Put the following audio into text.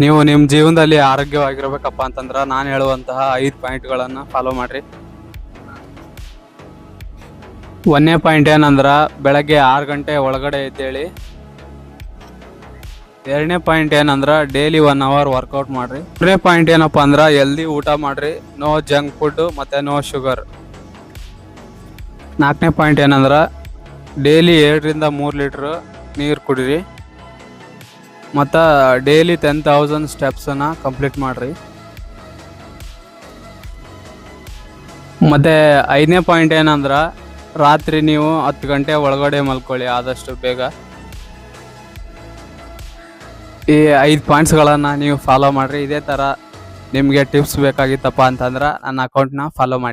ನೀವು ನಿಮ್ಮ ಜೀವನದಲ್ಲಿ ಆರೋಗ್ಯವಾಗಿರ್ಬೇಕಪ್ಪ ಅಂತಂದ್ರ ನಾನು ಹೇಳುವಂತಹ 5 ಪಾಯಿಂಟ್ಗಳನ್ನು ಫಾಲೋ ಮಾಡ್ರಿ. 1ನೇ ಪಾಯಿಂಟ್ ಏನಂದ್ರ ಬೆಳಗ್ಗೆ 6 ಗಂಟೆ ಒಳಗಡೆ ಎದ್ದೇಳಿ. 2ನೇ ಪಾಯಿಂಟ್ ಏನಂದ್ರ ಡೈಲಿ 1 ಅವರ್ ವರ್ಕೌಟ್ ಮಾಡ್ರಿ. 3ನೇ ಪಾಯಿಂಟ್ ಏನಪ್ಪಾ ಅಂದ್ರ ಹೆಲ್ದಿ ಊಟ ಮಾಡ್ರಿ, ನೋ ಜಂಕ್ ಫುಡ್ ಮತ್ತೆ ನೋ ಶುಗರ್. 4ನೇ ಪಾಯಿಂಟ್ ಏನಂದ್ರ ಡೈಲಿ 2 ರಿಂದ 3 ಲೀಟರ್ ನೀರು ಕುಡಿರಿ ಮತ್ತು ಡೈಲಿ 10,000 ಸ್ಟೆಪ್ಸನ್ನು ಕಂಪ್ಲೀಟ್ ಮಾಡಿರಿ. ಮತ್ತು 5ನೇ ಪಾಯಿಂಟ್ ಏನಂದ್ರೆ ರಾತ್ರಿ ನೀವು 10 ಗಂಟೆ ಒಳಗಡೆ ಮಲ್ಕೊಳ್ಳಿ ಆದಷ್ಟು ಬೇಗ. ಈ 5 ಪಾಯಿಂಟ್ಸ್ಗಳನ್ನು ನೀವು ಫಾಲೋ ಮಾಡಿರಿ. ಇದೇ ಥರ ನಿಮಗೆ ಟಿಪ್ಸ್ ಬೇಕಾಗಿತ್ತಪ್ಪ ಅಂತಂದ್ರೆ ನನ್ನ ಅಕೌಂಟ್ನ ಫಾಲೋ ಮಾಡಿ.